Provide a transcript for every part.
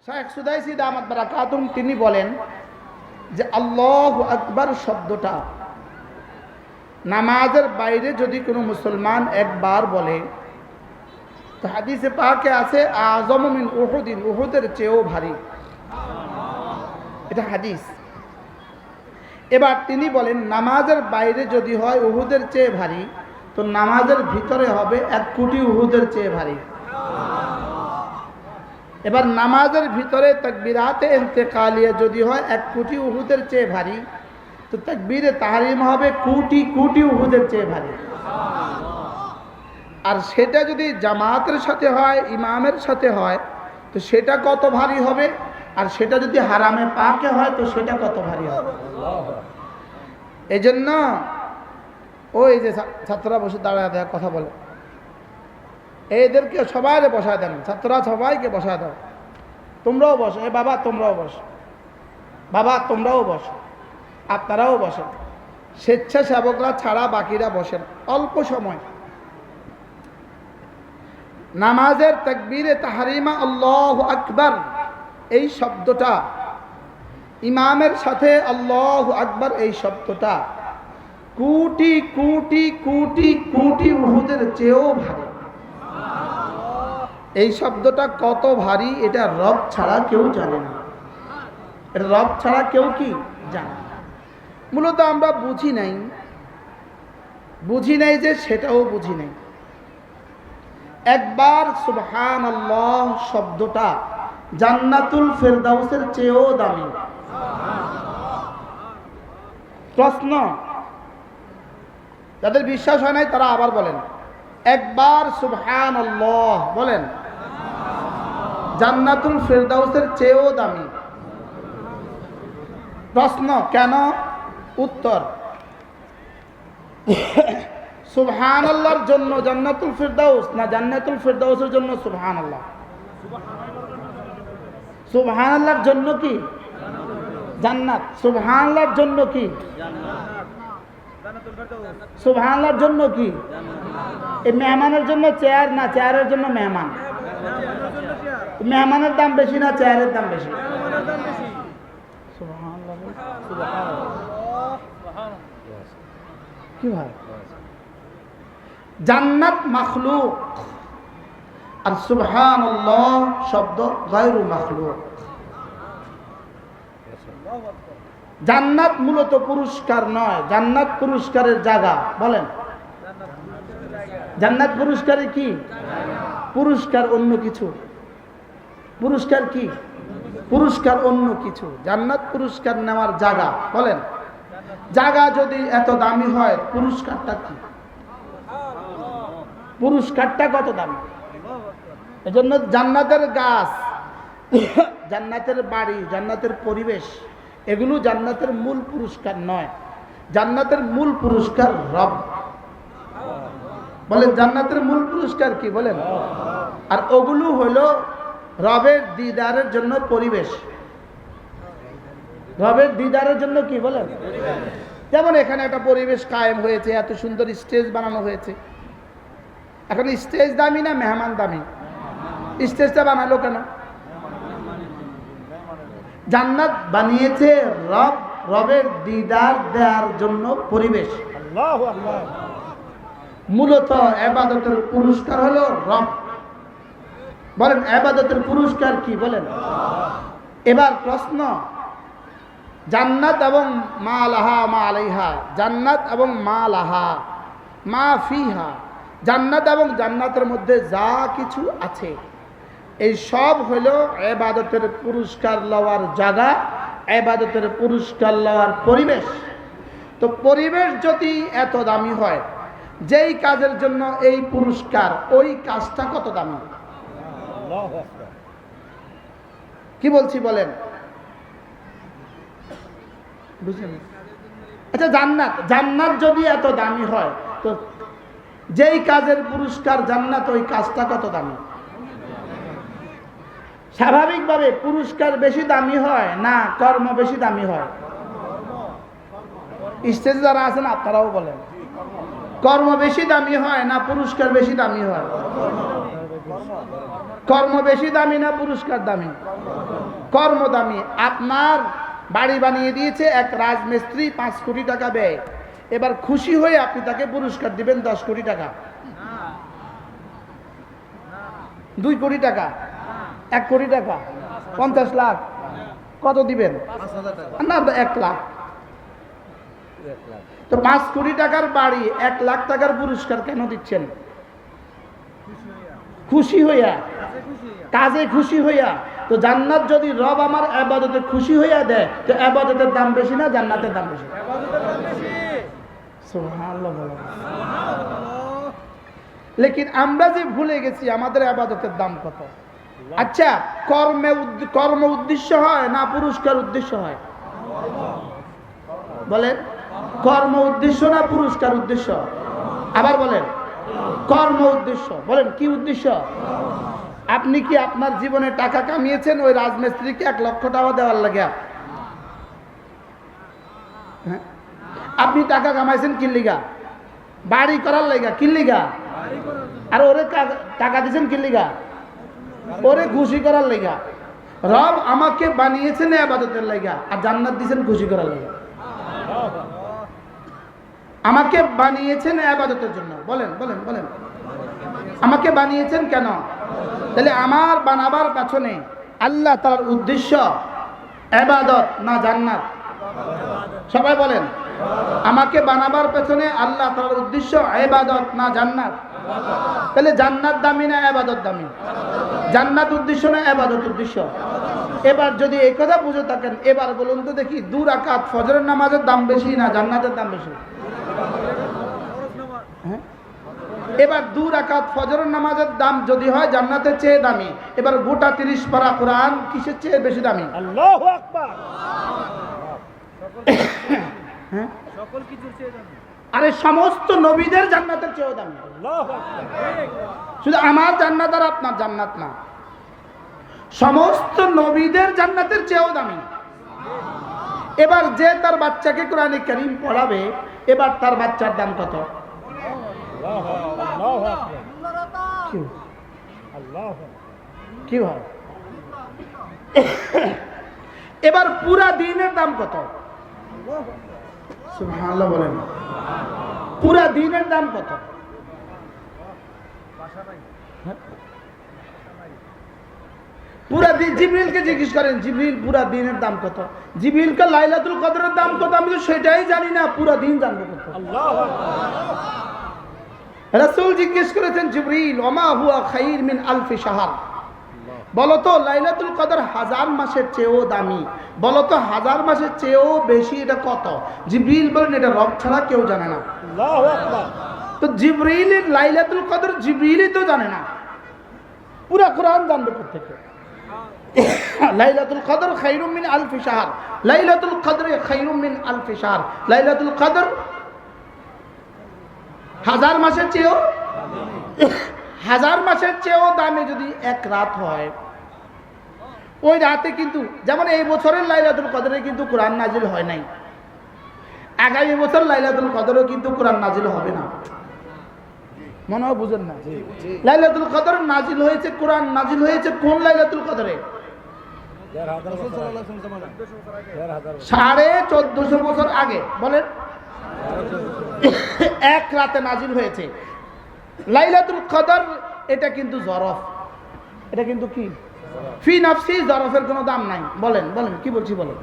শাইখ সুদাইসি দামাত বারাকাতুহুম তিনি বলেন যে আল্লাহু আকবার শব্দটা নামাজের বাইরে যদি কোনো মুসলমান একবার বলে তো হাদিসে পাকে আছে আযম মিন উহুদিন, উহুদের চেয়েও ভারী, এটা হাদিস। এবার তিনি বলেন নামাজের বাইরে যদি হয় উহুদের চেয়ে ভারী, তো নামাজের ভিতরে হবে 1 কোটি উহুদের চেয়ে ভারী। এবার নামাজের ভিতরে তাকবীরাতে ইন্তেকালিয়া যদি হয় 1 কোটি উহুদের চেয়ে ভারী, তো তাকবীরে তাহরিম হবে কোটি কোটি উহুদের চেয়ে ভারী। আর সেটা যদি জামাতের সাথে হয়, ইমামের সাথে হয়, তো সেটা কত ভারী হবে, আর সেটা যদি হারামে পাকে হয় তো সেটা কত ভারী হবে। এই জন্য ওই যে ছাত্ররা বসে দাঁড়ায় দেয় কথা বলে, এদেরকে সবাই বসায় দেন, ছাত্ররা সবাইকে বসায় দাও, তোমরাও বসো, এ বাবা তোমরাও বসো, বাবা তোমরাও বসো, আপনারাও বসেন, স্বেচ্ছাসেবকরা ছাড়া বাকিরা বসেন। অল্প সময় নামাজের তাকবীরে তাহরিমা আল্লাহু আকবার এই শব্দটা, ইমামের সাথে আল্লাহু আকবার এই শব্দটা কোটি কোটি কোটি কোটি উহুদের চেয়েও ভারী। এই শব্দটা কত ভারী এটা রব ছাড়া কেউ জানে না, এটা রব ছাড়া কেউ কি জানে না। মূলত আমরা বুঝি নাই যে সেটাও বুঝি নাই। একবার সুবহানাল্লাহ শব্দটা জান্নাতুল ফেরদাউসের চেয়েও দামি। প্রশ্ন, যাদের বিশ্বাস হয় নাই তারা আবার বলেন, একবার সুবহানাল্লাহ বলেন, জান্নাতুল ফেরদাউসের চেয়েও দামি। প্রশ্ন কেন? উত্তর, সুবহানাল্লাহর জন্য জান্নাতুল ফেরদাউস না জান্নাতুল ফেরদাউসের জন্য সুবহানাল্লাহ? সুবহানাল্লাহর জন্য কি জান্নাত, সুবহানাল্লাহর জন্য কি সুবহানাল্লাহর জন্য কি? এই মেহমানের জন্য চেয়ার না চেয়ারের জন্য মেহমান? মেহমানের দাম বেশি না চেয়ারের দাম বেশি? কি ভাই, জান্নাত মাখলুক আর সুবহানাল্লাহ শব্দ গায়রু মাখলুক। জান্নাত মূলত পুরস্কার নয়, জান্নাত পুরস্কারের জায়গা। বলেন, জান্নাত পুরস্কারের কি? পুরস্কার অন্য কিছু। পুরস্কার কি? পুরস্কার অন্য কিছু। জান্নাত পুরস্কার নেওয়ার জায়গা। বলেন, জায়গা যদি এত দামি হয় পুরস্কারটা কি? পুরস্কারটা কত দামি? এজন্য জান্নাতের গাছ, জান্নাতের বাড়ি, জান্নাতের পরিবেশ, এগুলো জান্নাতের মূল পুরস্কার নয়। জান্নাতের মূল পুরস্কার রব। বলেন, জান্নাতের মূল পুরস্কার কি? বলেন। আর ওগুলো হলো রবের দিদারের জন্য পরিবেশ। রবের দিদারের জন্য কি? বলেন। যেমন এখানে একটা পরিবেশ কায়েম হয়েছে, এত সুন্দর স্টেজ বানানো হয়েছে। এখন স্টেজ দামি না মেহমান দামি? স্টেজটা বানালো কেন? জান্নাত বানিয়েছে রব, রবের দিদার দেওয়ার জন্য পরিবেশ। আল্লাহু আকবার। মূলত ইবাদতের পুরস্কার হলো রব। বলেন, ইবাদতের পুরস্কার কি? বলেন। এবার প্রশ্ন, জান্নাত এবং মা লাহা মা আলাইহা, জান্নাত এবং মা লাহা মা ফিহা, জান্নাত এবং জান্নাতের মধ্যে যা কিছু আছে এই সব হলো ইবাদতের পুরস্কার লওয়ার জায়গা, ইবাদতের পুরস্কার লওয়ার পরিবেশ। তো পরিবেশ যদি এত দামি হয়, যেই কাজের জন্য এই পুরস্কার, ওই কাজটা কত দামি? কি বলছি বলেন? বুঝলেন? আচ্ছা, জান্নাত যদি এত দামি হয়, তো যেই কাজের পুরস্কার জান্নাত, ওই কাজটা কত দামি? স্বাভাবিকভাবে পুরস্কার বেশি দামি হয় না কর্ম বেশি দামি হয়? স্টেজে যারা আছেন আপনারাও বলেন, কর্ম বেশি দামি হয় না পুরস্কার বেশি দামি হয়? কর্ম বেশি দামি না পুরস্কার দামি? কর্ম দামি। আপনার বাড়ি বানিয়ে দিয়েছে এক রাজমিস্ত্রি, 5 কোটি টাকা ব্যয়। এবার খুশি হয়ে আপনি তাকে পুরস্কার দিবেন 10 কোটি টাকা, 2 কোটি টাকা, 1 কোটি টাকা, 50 লাখ, কত দিবেন? না, 1 লাখ। তো 5 কোটি টাকার বাড়ি 1 লাখ টাকার পুরস্কার কেন দিচ্ছেন? খুশি হইয়া, কাজে খুশি হইয়া। তো জান্নাত যদি রব আমার ইবাদতে খুশি হইয়া দেয়, তো ইবাদতের দাম বেশি না জান্নাতের দাম বেশি? সুবহানাল্লাহ বলেন। লেকিন আমরা যে ভুলে গেছি আমাদের ইবাদতের দাম কত। আচ্ছা, কর্ম উদ্দেশ্য হয় না পুরস্কার উদ্দেশ্য হয়? বলেন, কর্ম উদ্দেশ্য না পুরস্কার উদ্দেশ্য? আবার বলেন, কর্ম উদ্দেশ্য। বলেন, কি উদ্দেশ্য? আপনি কি আপনার জীবনে টাকা কামিয়েছেন ওই রাজমিস্ত্রিকে 1 লক্ষ টাকা দেওয়ার লাগে? হ্যাঁ, আপনি টাকা কামাইছেন কি লিগা? বাড়ি করার লাগা। কি লিগা? আর ওরে টাকা দিয়েছেন কি লিগা? ওরে খুশি করার লাগা। রব আমাকে বানিয়েছেন ইবাদতের লাগা, আর জান্নাত দিয়েছেন খুশি করার লাগা। আমাকে বানিয়েছেন ইবাদতের জন্য। বলেন বলেন বলেন, আমাকে বানিয়েছেন কেন? তাহলে আমার বানাবার পেছনে আল্লাহ তাআলার উদ্দেশ্য ইবাদত না জান্নাত? সবাই বলেন, আমাকে বানাবার পেছনে আল্লাহ তাআলার উদ্দেশ্য ইবাদত না জান্নাত? তাহলে জান্নাত দামি না ইবাদত দামি? জান্নাত উদ্দেশ্য না ইবাদত উদ্দেশ্য? এবার যদি এই কথা বুঝে থাকেন, এবার বলুন তো দেখি, 2 রাকাত ফজরের নামাজের দাম বেশি না জান্নাতের দাম বেশি? হ্যাঁ, এবার 2 রাকাত ফজরের নামাজের দাম যদি হয় জান্নাতের চেয়ে দামি, এবার গোটা 30 পারা কোরআন কিসের চেয়ে বেশি দামি? আল্লাহু আকবার। হ্যাঁ, সকল কিছুর চেয়ে দামি। আরে সমস্ত নবীদের জান্নাতের চেয়েও দামি। আল্লাহু আকবার। শুধু আমার জান্নাত আর আপনার জান্নাত না, সমস্ত নবীদের জান্নাতের চেয়েও দামি। এবার যে তার বাচ্চাকে কোরআনে কারীম পড়াবে, এবার তার বাচ্চার দাম কত? কি হয়? এবার পুরা দিনের দাম কত? সুবহানাল্লাহ বলেন, পুরা দিনের দাম কত? পুরা দিন জিবরিলকে জিজ্ঞেস করেন, জিবরিল পুরা দিনের দাম কত? জিবরিলকে লাইলাতুল কদরের দাম কত? আমি তো সেটাই জানি না, পুরা দিন জানবো কত? আল্লাহু আকবার। রাসূল জিজ্ঞেস করেছেন, জিবরিল ওমা হুয়া খাইর মিন আলফি শাহর, বলো তো লাইলাতুল কদর 1000 মাসের চেয়েও দামি, বলো তো 1000 মাসের চেয়েও বেশি এটা কত? জিবরিল বলেন, এটা রব ছাড়া কেউ জানে না। আল্লাহু আকবার। তো জিবরিলের লাইলাতুল কদর জিবরিলই তো জানে না, পুরা কোরআন জানবে কোথেকে? লাইলাতুল কদর খায়রুম মিন আলফি শাহর, লাইলাতুল কদরে খায়রুম মিন আলফি শাহর। লাইলাতুল কদর 1000 মাসের চেয়েও, 1000 মাসের চেয়েও দামি যদি 1 রাত হয়, ওই রাতে কিন্তু, যেমন এই বছরের লাইলাতুল কদরে কিন্তু কোরআন নাজিল হয় নাই, আগামী বছর লাইলাতুল কদরেও কিন্তু কোরআন নাজিল হবে না। মনে হয় বুঝেন না? লাইলাতুল কদর নাজিল হয়েছে, কোরআন নাজিল হয়েছে কোন লাইলাতুল কদরে? 1450 বছর আগে। বলেন, 1 রাতে নাজিল হয়েছে। লাইলাতুল কদর এটা কিন্তু জরফ, এটা কিন্তু কি? ফি নাফসি, জরফের কোনো দাম নাই। বলেন বলেন, কি বলছি বলেন?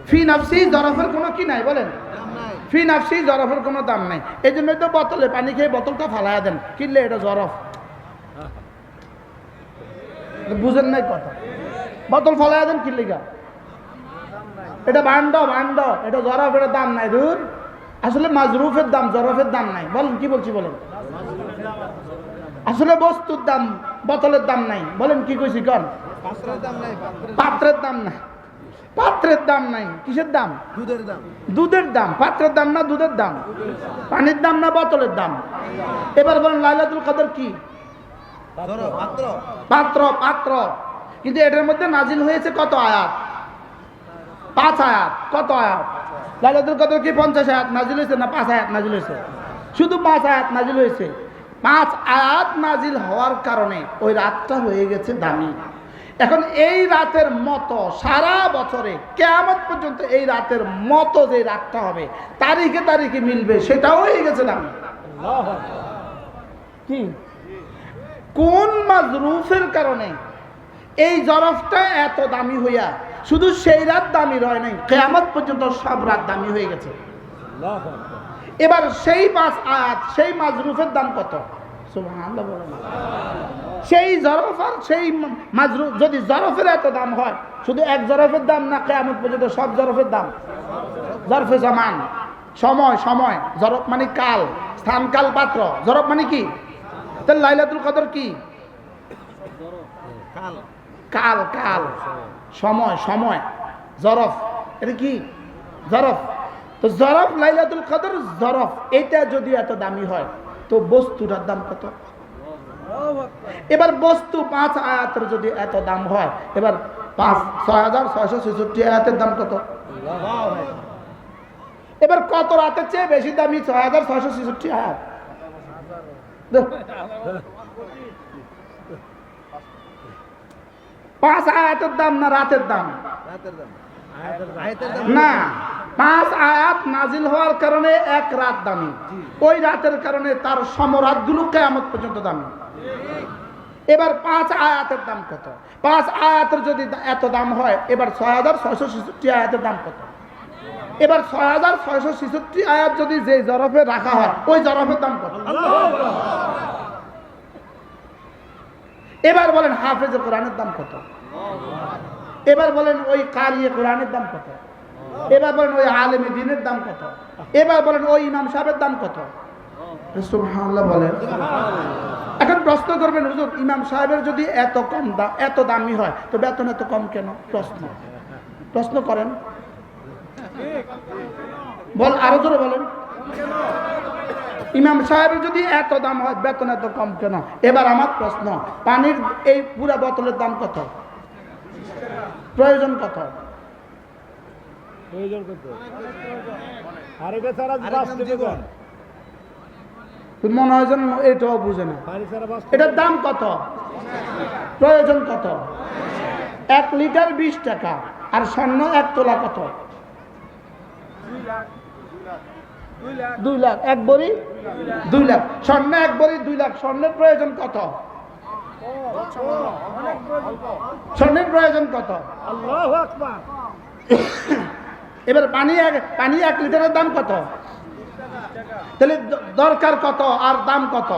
ফি নাফসি, জরফের কোনো কি নাই? বলেন, ফি নাফসি, জরফের কোনো দাম নাই। এই জন্যই তো বোতলে পানি খেয়ে বোতলটা ফালাইয়া দেন, কিনলে এটা জরফ। বুঝেন নাই কথা? বোতল ফালাইয়া দেন কিনলে গা, এটা ভান্ড ভান্ড, এটা জরফ, এটা দাম নাই। দূর, আসলে মাজরুফের দাম, জরফের দাম নাই। বলেন, কি বলছি বলেন? আসলে বস্তুর দাম, বোতলের দাম নাই। বলেন, কি কইছি কন? পাত্রের দাম নাই, পাত্রের দাম নাই। কিসের দাম? দুধের দাম। দুধের দাম। পাত্রের দাম না দুধের দাম? পানির দাম না বোতলের দাম? এবার বলেন লাইলাতুল কদর কি? পাত্র। পাত্র। কিন্তু এটার মধ্যে নাজিল হয়েছে কত আয়াত? 5 আয়াত। কত আয়াত? লাইলাতুল কদর কি 50 আয়াত নাজিল হয়েছে না 5 আয়াত নাজিল হয়েছে? শুধু 5 আয়াত নাজিল হয়েছে। 5 আয়াত নাজিল হওয়ার কারণে ওই রাতটা হয়ে গেছে দামি। এখন এই রাতের মতো সারা বছরে কিয়ামত পর্যন্ত এই রাতের মতো যে রাতটা হবে তারিখে তারিখে মিলবে, সেটাও হয়ে গেছে দামি। কি কোন মাজরুফের কারণে এই জরফটা এত দামি হইয়া শুধু সেই রাত দামি রয় নাই, কিয়ামত পর্যন্ত সব রাত দামি হয়ে গেছে। এবার সেই 5 আয়াত সেই মাজরুফের দাম কত? সুবহানাল্লাহ বলেন। সেই জরফ আর সেই মাজরুফ, যদি জরফের এত দাম হয়, শুধু এক জরফের দাম না, কিয়ামত পর্যন্ত সব জরফের দাম। জরফে জামান, সময়, সময়, জরফ মানে কাল, স্থান কাল পাত্র। জরফ মানে কি? তাহলে লাইলাতুল কদর কি? কাল, কাল, সময়, সময়, জরফ। এটা কি? জরফ। তো জরফ, লাইলাতুল কদর জরফ, এটা যদি এত দামি হয় তো বস্তুটার দাম কত? এবার বস্তু 5 আয়াতের যদি এত দাম হয়, এবার 6,666 আয়াতের দাম কত? এবার কত রাতের চেয়ে বেশি দামি? 6,666 আয়াত। 5 আয়াতের দাম না রাতের দাম? না, 5 আয়াত নাজিল হওয়ার কারণে এক রাত দামি, ওই রাতের কারণে তার সমরাতগুলো কিয়ামত পর্যন্ত দামি। এবার 5 আয়াতের দাম কত? 5 আয়াতের যদি এত দাম হয়, এবার 6,666 আয়াতের দাম কত? এবার 6,666 আয়াত যদি যে জরফে রাখা হয়, ওই জরফের দাম কত? এবার বলেন হাফেজে কোরআনের দাম কত? এবার বলেন ওই কারিয়ে কোরআনের দাম কত? এবার বলেন ওই আলেমে দ্বীনের দাম কত? এবার বলেন ওই ইমাম সাহেবের দাম কত? সুবহানাল্লাহ বলেন। এখন প্রশ্ন করবেন, হুজুর ইমাম সাহেবের যদি এত কম দাম, এত দামি হয়, তো বেতন এত কম কেন? প্রশ্ন করেন, আরো জোরে বলেন। ইমাম সাহেবের যদি এত দাম হয়, বেতন এত কম কেন? এবার আমার প্রশ্ন, পানির এই পুরা বোতলের দাম কত? প্রয়োজন কত? মনে হয় যেন এটাও বুঝে না। এটার দাম কত? প্রয়োজন কত? 1 লিটার 20 টাকা। আর স্বর্ণ 1 তোলা কত? 2 লাখ। 1 ভরি 2 লাখ। স্বর্ণ 1 ভরি 2 লাখ। স্বর্ণের প্রয়োজন কত? স্বর্ণের প্রয়োজন কত? আল্লাহু আকবার। এবার পানি 1 লিটারের দাম কত? তাহলে দরকার কত আর দাম কত?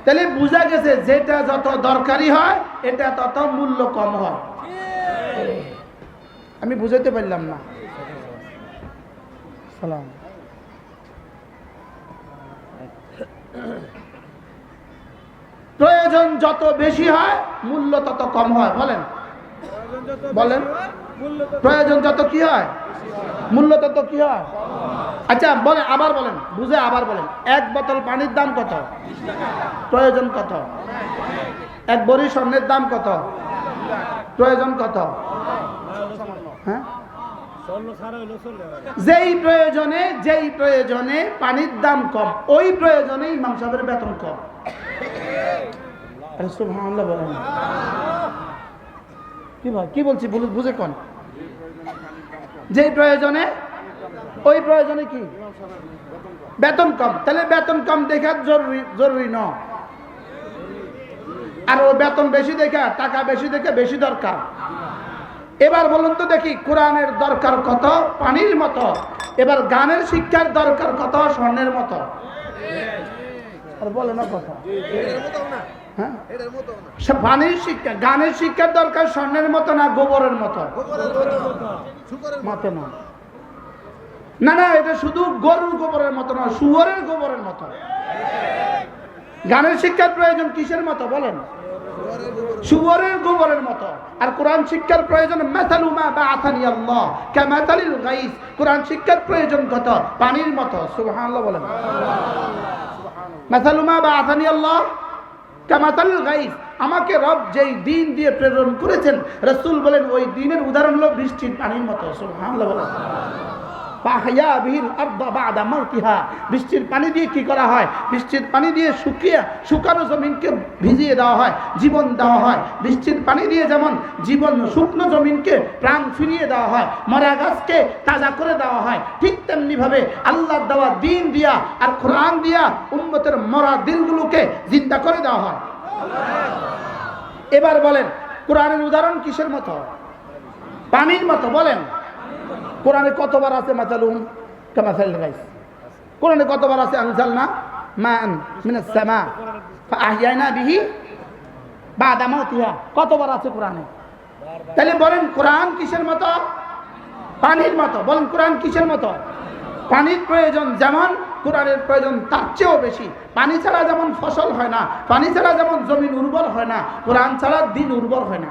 তাহলে বুঝা গেছে যেটা যত দরকারি হয় এটা তত মূল্য কম হয়। আমি বুঝাতে পারলাম না। সালাম। প্রয়োজন যত বেশি হয় মূল্য তত কম হয়। বলেন বলেন, প্রয়োজন যত কি হয় মূল্য তত কি হয়? আচ্ছা বলেন, আবার বলেন, বুঝে আবার বলেন। 1 বোতল পানির দাম কত? প্রয়োজন কত? 1 ভরি স্বর্ণের দাম কত? প্রয়োজন কত? হ্যাঁ, যেই প্রয়োজনে পানির দাম কম, ওই প্রয়োজনে ইমাম সাহেবের বেতন কম। সুবহানাল্লাহ বলেন। কি ভাই কি বলছি বুঝে কোন? যেই প্রয়োজনে, ওই প্রয়োজনে কি বেতন কম। তাহলে বেতন কম দেখা জরুরি নয়, আর ও বেতন বেশি দেখা, টাকা বেশি দেখে বেশি দরকার। এবার বলুন তো দেখি, কোরআনের দরকার কত? পানির মতো। এবার গানের শিক্ষার দরকার কত? স্বর্ণের মতো। আর বলে না কথা। হ্যাঁ, পানির শিক্ষা, গানের শিক্ষার দরকার স্বর্ণের মতো না গোবরের মতো? মতো না, না, এটা শুধু গরুর গোবরের মতো না, শুয়োরের গোবরের মতো। গানের শিক্ষার প্রয়োজন কিসের মতো বলেন? শুয়োরের গোবরের মতো। আর কোরআন শিক্ষার প্রয়োজন মাসালু মা বাআথানি আল্লাহ কামাসালিল গাইস। কোরআন শিক্ষার প্রয়োজন কত? পানির মতো। সুবহানাল্লাহ বলেন। মাসালু মা বাআথানি আল্লাহ কামাসালিল গাইস। আমাকে রব যেই দিন দিয়ে প্রেরণ করেছেন, রাসূল বলেন ওই দিনের উদাহরণ হলো বৃষ্টির পানির মতো। সুবহানাল্লাহ বলেন। ফাহইয়া বিহিল আরদা বাদা মাউতিহা, বৃষ্টির পানি দিয়ে কি করা হয়? বৃষ্টির পানি দিয়ে শুকানো জমিনকে ভিজিয়ে দেওয়া হয়, জীবন দেওয়া হয়। বৃষ্টির পানি দিয়ে যেমন জীবন শুকনো জমিনকে প্রাণ ফিরিয়ে দেওয়া হয়, মরা গাছকে তাজা করে দেওয়া হয়, ঠিক তেমনি ভাবে আল্লাহর দেওয়া দ্বীন দিয়া আর কোরআন দিয়া উম্মতের মরা দিলগুলোকে জিন্দা করে দেওয়া হয়। এবার বলেন কোরআনের উদাহরণ কিসের মতো? পানির মতো। বলেন কোরআনে কতবার আছে মাতালুম কামাসাল গাইস? কোরআনে কতবার আছে আনজালনা মান মিনাস সামা ফাআহইয়ানা বিহি বাদা মাউতিহা? কতবার আছে কোরআনে? তাহলে বলেন কোরআন কিসের মতো? পানির মতো। বলেন কোরআন কিসের মতো? পানির প্রয়োজন যেমন কোরআনের প্রয়োজন তার চেয়েও বেশি। পানি ছাড়া যেমন ফসল হয় না, পানি ছাড়া যেমন জমিন উর্বর হয় না, কোরআন ছাড়া দিন উর্বর হয় না।